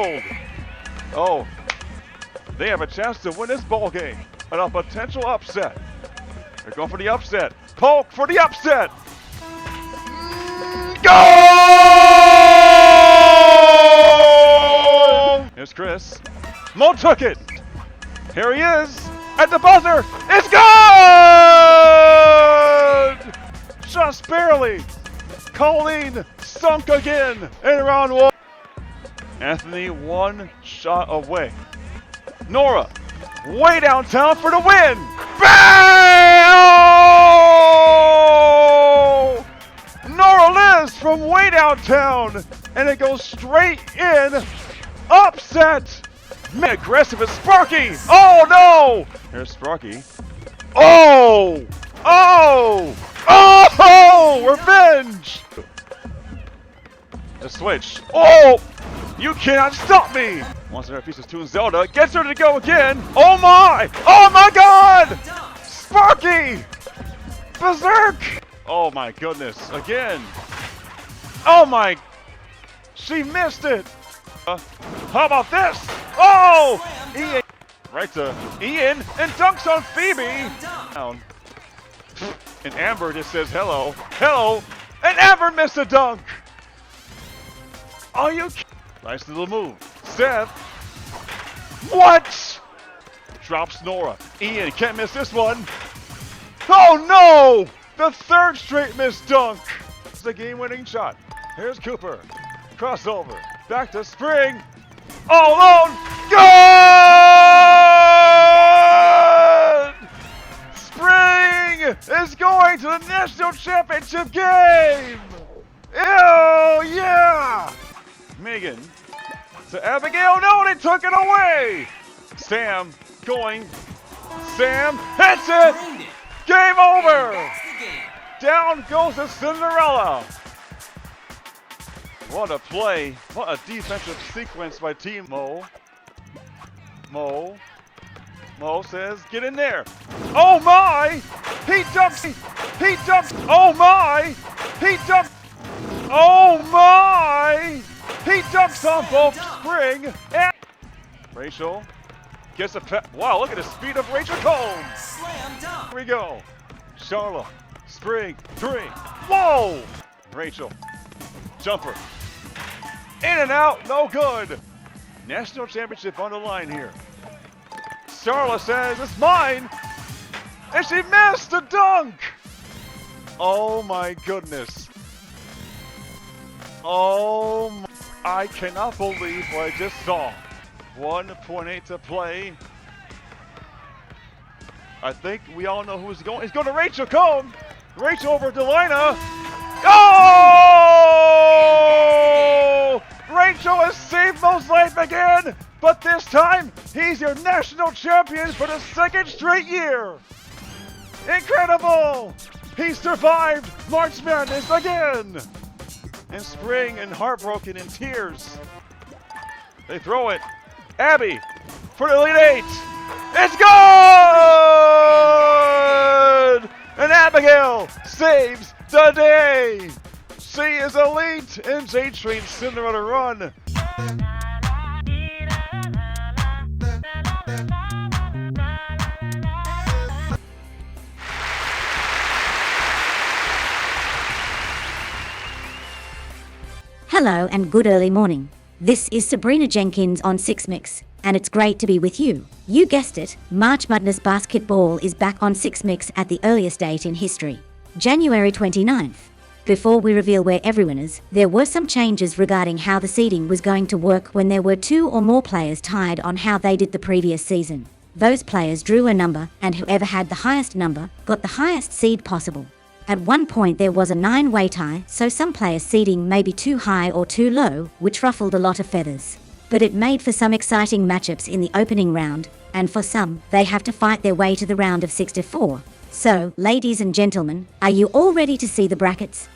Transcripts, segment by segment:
Oh, they have a chance to win this ball game and a potential upset. They're going for the upset. Polk for the upset. Goal! Here's Chris. Mo took it. Here he is at the buzzer. It's good! Just barely. Colleen sunk again in round one. Anthony one shot away. Nora way downtown for the win. Bang! Oh! Nora Liz from way downtown, and it goes straight in. Upset. Man, aggressive is Sparky. Oh no! Here's Sparky. Oh! Oh! Oh! Revenge! The switch. Oh! You cannot stop me! Once another piece of Toon Zelda gets her to go again. Oh my! Oh my God! Sparky! Berserk! Oh my goodness! Again! Oh my! She missed it! How about this? Oh! Ian! Right to Ian and dunks on Phoebe! Down. And Amber just says hello. Hello! And Amber missed a dunk! Are you kidding? Nice little move. Seth. What? Drops Nora. Ian can't miss this one. Oh no! The third straight missed dunk. It's the game-winning shot. Here's Cooper. Crossover. Back to Spring. All alone. Good! Spring is going to the national championship game. Oh yeah! Megan to Abigail. No, they took it away. Sam going. Sam hits it. Game over. Down goes the Cinderella. What a play. What a defensive sequence by Team Mo. Mo says, get in there. Oh my. He dumps. He dumps. Oh my. He dumps. Oh my. He dunks on both Spring and Rachel gets a pet. Wow, look at the speed of Rachel Combs. Slam dunk. Here we go. Charlotte, Spring, 3. Whoa! Rachel, jumper. In and out, no good. National championship on the line here. Charlotte says, it's mine. And she missed the dunk. Oh my goodness. Oh my. I cannot believe what I just saw. 1.8 to play. I think we all know who's going. It's going to Rachel Combe. Rachel over Delina. Oh! Rachel has saved Mo's life again, but this time he's your national champion for the second straight year. Incredible! He survived March Madness again. And Spring and heartbroken in tears. They throw it. Abby for the Elite Eight. It's good! And Abigail saves the day. She is elite and J-Train Cinderella run. Hello and good early morning. This is Sabrina Jenkins on SyxxMix, and it's great to be with you. You guessed it, March Madness basketball is back on SyxxMix at the earliest date in history, January 29th. Before we reveal where everyone is, there were some changes regarding how the seeding was going to work when there were 2 or more players tied on how they did the previous season. Those players drew a number, and whoever had the highest number got the highest seed possible. At one point there was a 9-way tie, so some players' seeding may be too high or too low, which ruffled a lot of feathers. But it made for some exciting matchups in the opening round, and for some, they have to fight their way to the round of 64. So, ladies and gentlemen, are you all ready to see the brackets?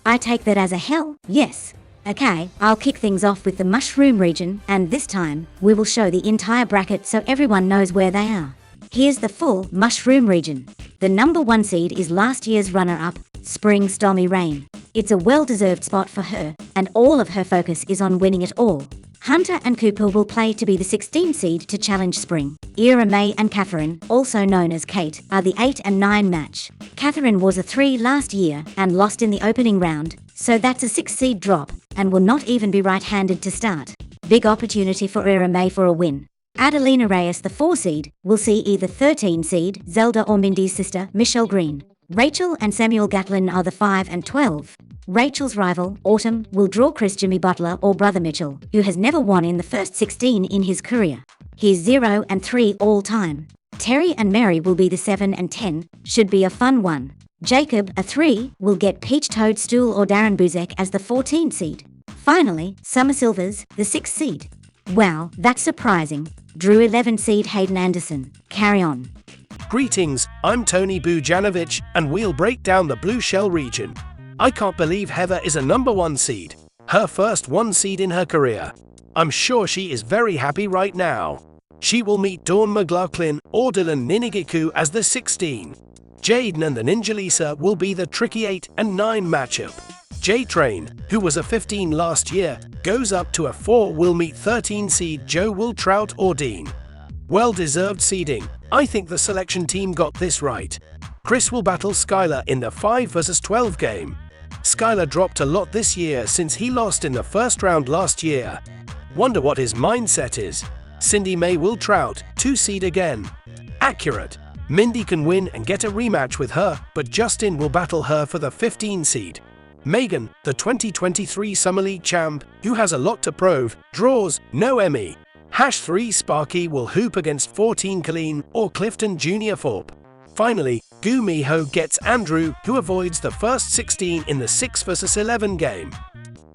I take that as a hell yes. Okay, I'll kick things off with the mushroom region, and this time, we will show the entire bracket so everyone knows where they are. Here's the full mushroom region. The number 1 seed is last year's runner-up, Spring Stormy Rain. It's a well-deserved spot for her, and all of her focus is on winning it all. Hunter and Cooper will play to be the 16 seed to challenge Spring. Ira May and Catherine, also known as Kate, are the 8 and 9 match. Catherine was a 3 last year and lost in the opening round, so that's a 6 seed drop, and will not even be right-handed to start. Big opportunity for Ira May for a win. Adelina Reyes, the 4 seed, will see either 13 seed, Zelda or Mindy's sister, Michelle Green. Rachel and Samuel Gatlin are the 5 and 12. Rachel's rival, Autumn, will draw Chris Jimmy Butler or Brother Mitchell, who has never won in the first 16 in his career. He's 0 and 3 all time. Terry and Mary will be the 7 and 10, should be a fun one. Jacob, a 3, will get Peach Toadstool or Darren Buzek as the 14 seed. Finally, Summer Silvers, the 6 seed. Wow, that's surprising. Drew 11 seed Hayden Anderson. Carry on. Greetings, I'm Tony Bujanovic, and we'll break down the Blue Shell region. I can't believe Heather is a number 1 seed. Her first 1 seed in her career. I'm sure she is very happy right now. She will meet Dawn McLaughlin or Dylan Ninigiku as the 16. Jaden and the Ninja Lisa will be the tricky 8 and 9 matchup. J-Train, who was a 15 last year, goes up to a 4, will meet 13 seed Joe Will Trout or Dean. Well-deserved seeding. I think the selection team got this right. Chris will battle Skylar in the 5 vs 12 game. Skylar dropped a lot this year since he lost in the first round last year. Wonder what his mindset is. Cindy May will Trout, 2 seed again. Accurate. Mindy can win and get a rematch with her, but Justin will battle her for the 15 seed. Megan, the 2023 Summer League champ, who has a lot to prove, draws Noemi. #3 Sparky will hoop against 14 Colleen or Clifton Jr. Thorpe. Finally, Gu Miho gets Andrew, who avoids the first 16 in the 6 vs 11 game.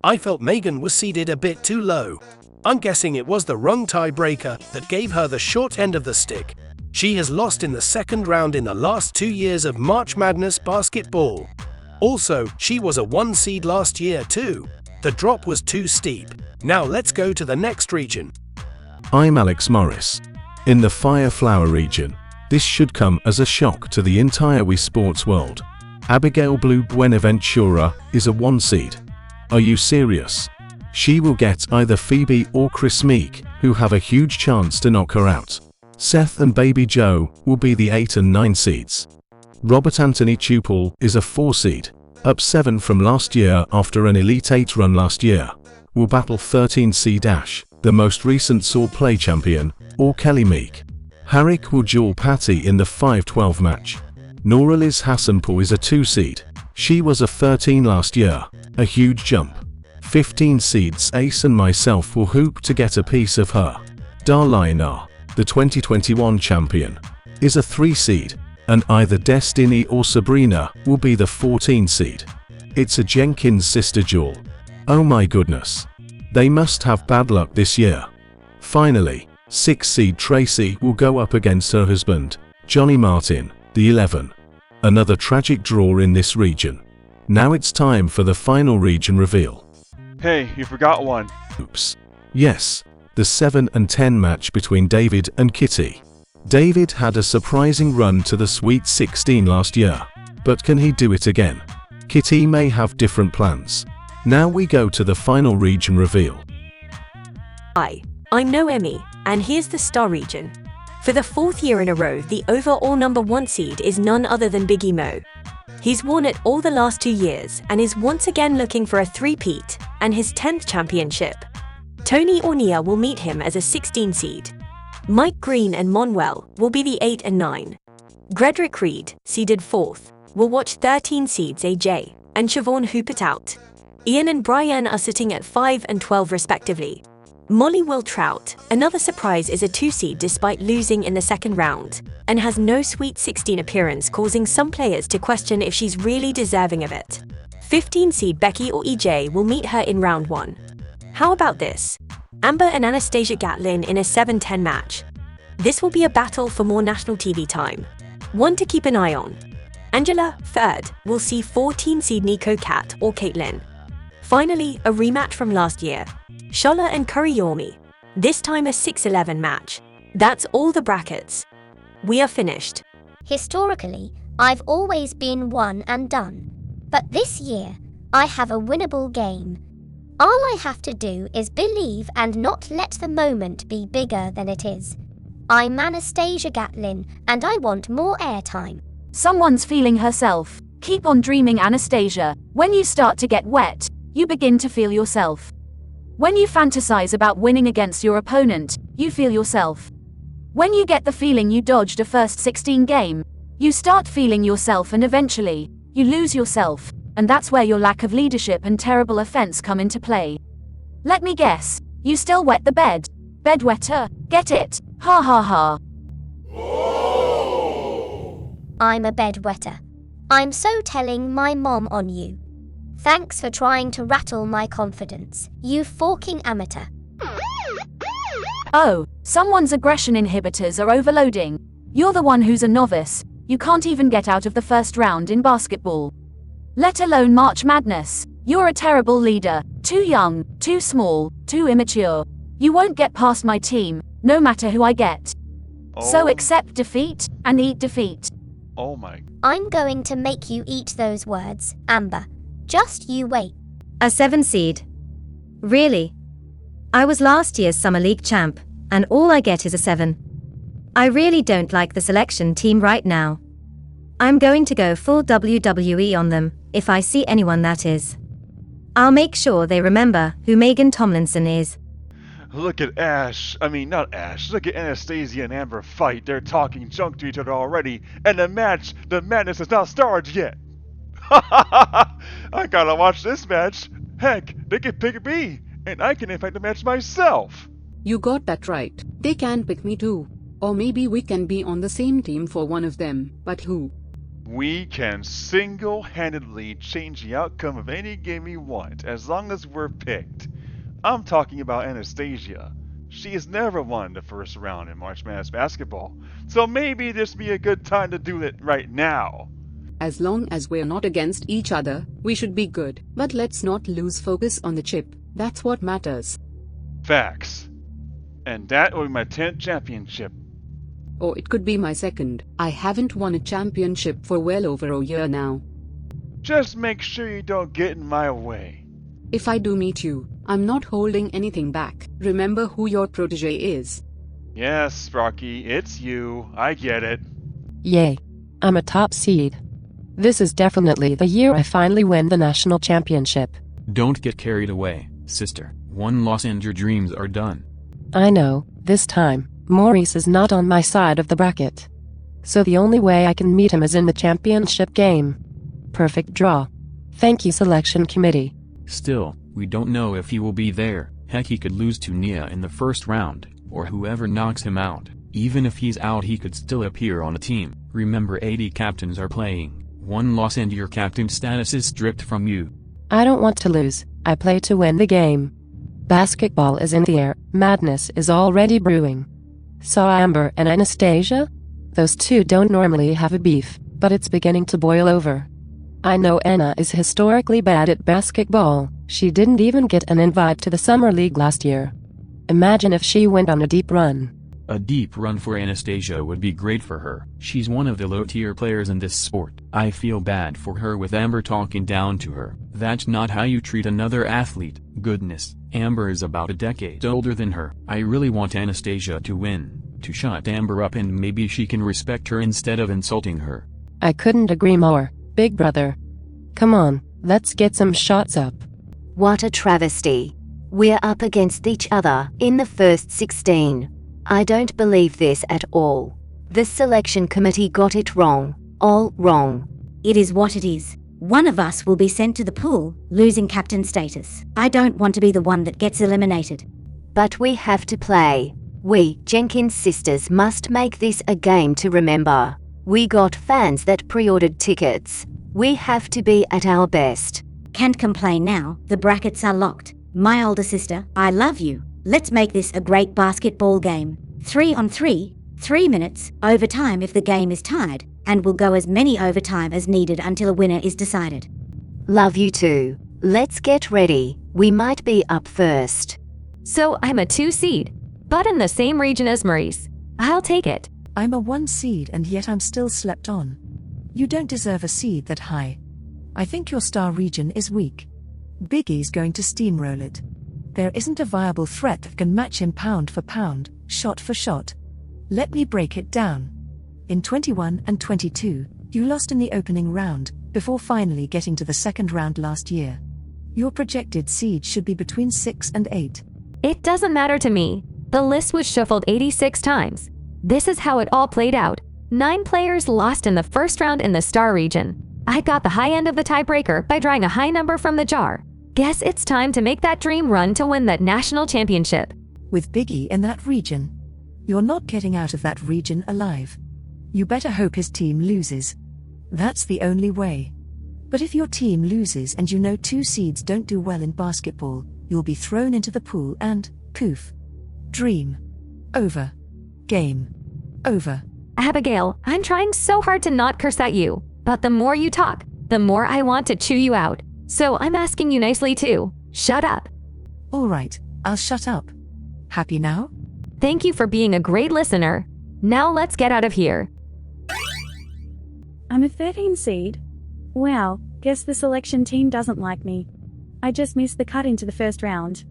I felt Megan was seeded a bit too low. I'm guessing it was the wrong tiebreaker that gave her the short end of the stick. She has lost in the second round in the last 2 years of March Madness basketball. Also, she was a 1 seed last year too. The drop was too steep. Now let's go to the next region. I'm Alex Morris. In the Fire Flower region, this should come as a shock to the entire Wii Sports world. Abigail Blue Buenaventura is a 1 seed. Are you serious? She will get either Phoebe or Chris Meek, who have a huge chance to knock her out. Seth and Baby Joe will be the 8 and 9 seeds. Robert Anthony Tupel is a 4 seed, up 7 from last year after an Elite 8 run last year. Will battle 13 seed Ash, the most recent Sword Play champion, or Kelly Meek. Harik will duel Patty in the 5-12 match. Nora Liz Hassanpour is a 2 seed. She was a 13 last year, a huge jump. 15 seeds Ace and myself will hoop to get a piece of her. Darlina, the 2021 champion, is a 3 seed, and either Destiny or Sabrina will be the 14 seed. It's a Jenkins sister duel. Oh my goodness. They must have bad luck this year. Finally, 6 seed Tracy will go up against her husband, Johnny Martin, the 11. Another tragic draw in this region. Now it's time for the final region reveal. Hey, you forgot one. Oops. Yes, the 7 and 10 match between David and Kitty. David had a surprising run to the Sweet 16 last year, but can he do it again? Kitty may have different plans. Now we go to the final region reveal. Hi, I'm Noemi, and here's the Star region. For the 4th year in a row, the overall number 1 seed is none other than Biggie Mo. He's won it all the last 2 years and is once again looking for a 3-peat and his 10th championship. Tony Ornia will meet him as a 16 seed. Mike Green and Monwell will be the 8 and 9. Grederick Reed, seeded 4th, will watch 13 seeds AJ and Siobhan hoop it out. Ian and Brian are sitting at 5 and 12 respectively. Molly Will Trout, another surprise, is a 2 seed despite losing in the second round, and has no Sweet 16 appearance, causing some players to question if she's really deserving of it. 15 seed Becky or EJ will meet her in round 1. How about this? Amber and Anastasia Gatlin in a 7-10 match. This will be a battle for more national TV time. One to keep an eye on. Angela, 3rd, will see 14 seed Nico Cat or Caitlin. Finally, a rematch from last year. Shola and Kuriyomi. This time a 6-11 match. That's all the brackets. We are finished. Historically, I've always been one and done. But this year, I have a winnable game. All I have to do is believe and not let the moment be bigger than it is. I'm Anastasia Gatlin, and I want more airtime. Someone's feeling herself. Keep on dreaming, Anastasia. When you start to get wet, you begin to feel yourself. When you fantasize about winning against your opponent, you feel yourself. When you get the feeling you dodged a first 16 game, you start feeling yourself, and eventually, you lose yourself, and that's where your lack of leadership and terrible offense come into play. Let me guess, you still wet the bed. Bedwetter, get it? Ha ha ha. I'm a bedwetter. I'm so telling my mom on you. Thanks for trying to rattle my confidence, you forking amateur. Oh, someone's aggression inhibitors are overloading. You're the one who's a novice. You can't even get out of the first round in basketball. Let alone March Madness. You're a terrible leader. Too young, too small, too immature. You won't get past my team, no matter who I get. So accept defeat, and eat defeat. Oh my. I'm going to make you eat those words, Amber. Just you wait. A 7 seed. Really? I was last year's Summer League champ, and all I get is a 7. I really don't like the selection team right now. I'm going to go full WWE on them, if I see anyone, that is. I'll make sure they remember who Megan Tomlinson is. Look at Ash. I mean, not Ash. Look at Anastasia and Amber fight. They're talking junk to each other already, and the madness has not started yet. I gotta watch this match. Heck, they can pick me, and I can impact the match myself. You got that right. They can pick me too. Or maybe we can be on the same team for one of them. But who? We can single-handedly change the outcome of any game we want, as long as we're picked. I'm talking about Anastasia. She has never won the first round in March Madness basketball, so maybe this be a good time to do it right now. As long as we're not against each other, we should be good. But let's not lose focus on the chip. That's what matters. Facts. And that will be my 10th championship. Or it could be my second. I haven't won a championship for well over a year now. Just make sure you don't get in my way. If I do meet you, I'm not holding anything back. Remember who your protege is. Yes, Sparky, it's you. I get it. Yay. I'm a top seed. This is definitely the year I finally win the national championship. Don't get carried away, sister. One loss and your dreams are done. I know, this time, Maurice is not on my side of the bracket. So the only way I can meet him is in the championship game. Perfect draw. Thank you, selection committee. Still, we don't know if he will be there. Heck, he could lose to Nia in the first round, or whoever knocks him out. Even if he's out, he could still appear on a team. Remember, 80 captains are playing. One loss and your captain status is stripped from you. I don't want to lose. I play to win the game. Basketball is in the air. Madness is already brewing. So Amber and Anastasia? Those two don't normally have a beef, but it's beginning to boil over. I know Anna is historically bad at basketball. She didn't even get an invite to the Summer League last year. Imagine if she went on a deep run. A deep run for Anastasia would be great for her. She's one of the low-tier players in this sport. I feel bad for her with Amber talking down to her. That's not how you treat another athlete. Goodness, Amber is about a decade older than her. I really want Anastasia to win, to shut Amber up, and maybe she can respect her instead of insulting her. I couldn't agree more, big brother. Come on, let's get some shots up. What a travesty. We're up against each other in the first 16. I don't believe this at all. The selection committee got it wrong. All wrong. It is what it is. One of us will be sent to the pool, losing captain status. I don't want to be the one that gets eliminated. But we have to play. We, Jenkins sisters, must make this a game to remember. We got fans that pre-ordered tickets. We have to be at our best. Can't complain now, the brackets are locked. My older sister, I love you. Let's make this a great basketball game. 3-on-3, 3 minutes, overtime if the game is tied, and we'll go as many overtime as needed until a winner is decided. Love you too. Let's get ready. We might be up first. So I'm a 2 seed, but in the same region as Maurice. I'll take it. I'm a 1 seed and yet I'm still slept on. You don't deserve a seed that high. I think your star region is weak. Biggie's going to steamroll it. There isn't a viable threat that can match him pound for pound, shot for shot. Let me break it down. In 21 and 22, you lost in the opening round, before finally getting to the second round last year. Your projected seed should be between 6 and 8. It doesn't matter to me. The list was shuffled 86 times. This is how it all played out. 9 players lost in the first round in the star region. I got the high end of the tiebreaker by drawing a high number from the jar. Guess it's time to make that dream run to win that national championship. With Biggie in that region, you're not getting out of that region alive. You better hope his team loses. That's the only way. But if your team loses and you know 2 seeds don't do well in basketball, you'll be thrown into the pool and, poof. Dream. Over. Game. Over. Abigail, I'm trying so hard to not curse at you, but the more you talk, the more I want to chew you out. So I'm asking you nicely too. Shut up. All right, I'll shut up. Happy now? Thank you for being a great listener. Now let's get out of here. I'm a 13 seed. Wow, guess the selection team doesn't like me. I just missed the cut into the first round.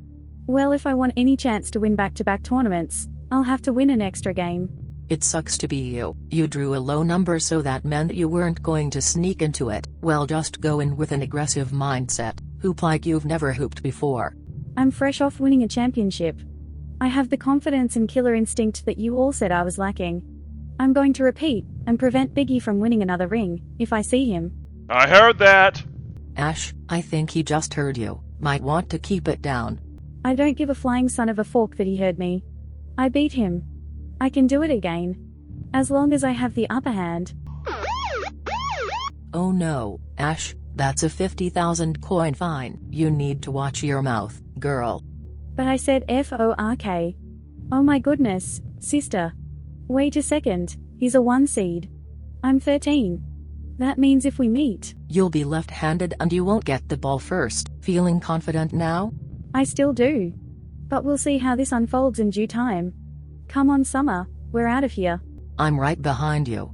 Well, if I want any chance to win back-to-back tournaments, I'll have to win an extra game. It sucks to be you. You drew a low number, so that meant you weren't going to sneak into it. Well, just go in with an aggressive mindset. Hoop like you've never hooped before. I'm fresh off winning a championship. I have the confidence and killer instinct that you all said I was lacking. I'm going to repeat and prevent Biggie from winning another ring, if I see him. I heard that! Ash, I think he just heard you. Might want to keep it down. I don't give a flying son of a fork that he heard me. I beat him. I can do it again. As long as I have the upper hand. Oh no, Ash, that's a 50,000 coin fine. You need to watch your mouth, girl. But I said FORK. Oh my goodness, sister. Wait a second, he's a 1 seed. I'm 13. That means if we meet, you'll be left-handed and you won't get the ball first. Feeling confident now? I still do. But we'll see how this unfolds in due time. Come on, Summer, we're out of here. I'm right behind you.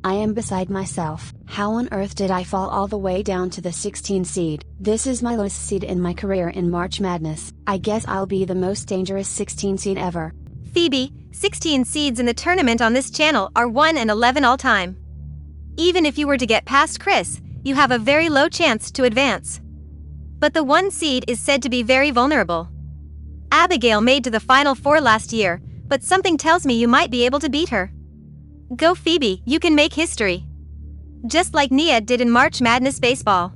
I am beside myself. How on earth did I fall all the way down to the 16 seed? This is my lowest seed in my career in March Madness. I guess I'll be the most dangerous 16 seed ever. Phoebe, 16 seeds in the tournament on this channel are 1 and 11 all time. Even if you were to get past Chris, you have a very low chance to advance. But the 1 seed is said to be very vulnerable. Abigail made to the Final 4 last year, but something tells me you might be able to beat her. Go Phoebe, you can make history. Just like Nia did in March Madness Baseball.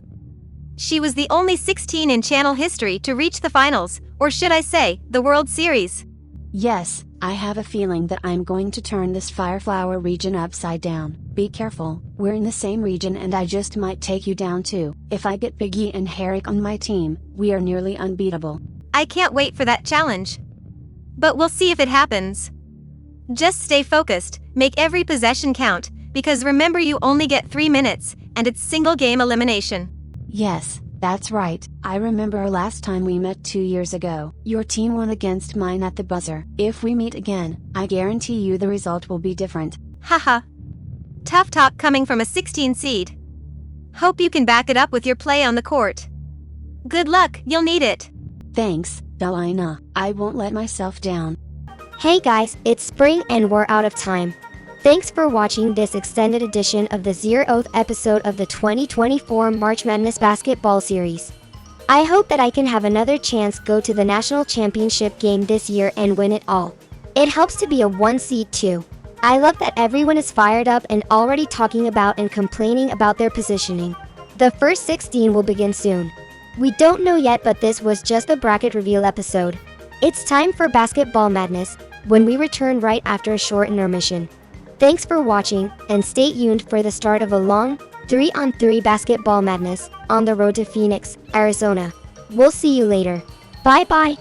She was the only 16 in channel history to reach the finals, or should I say, the World Series. Yes, I have a feeling that I'm going to turn this Fireflower region upside down. Be careful, we're in the same region and I just might take you down too. If I get Biggie and Herrick on my team, we are nearly unbeatable. I can't wait for that challenge. But we'll see if it happens. Just stay focused, make every possession count, because remember you only get 3 minutes, and it's single game elimination. Yes, that's right. I remember last time we met 2 years ago. Your team won against mine at the buzzer. If we meet again, I guarantee you the result will be different. Haha. Tough talk coming from a 16 seed. Hope you can back it up with your play on the court. Good luck, you'll need it. Thanks, Delina. I won't let myself down. Hey guys, it's spring and we're out of time. Thanks for watching this extended edition of the 0th episode of the 2024 March Madness Basketball Series. I hope that I can have another chance go to the national championship game this year and win it all. It helps to be a 1 seed too. I love that everyone is fired up and already talking about and complaining about their positioning. The first 16 will begin soon. We don't know yet, but this was just the bracket reveal episode. It's time for Basketball Madness, when we return right after a short intermission. Thanks for watching, and stay tuned for the start of a long 3-on-3 Basketball Madness on the road to Phoenix, Arizona. We'll see you later. Bye bye.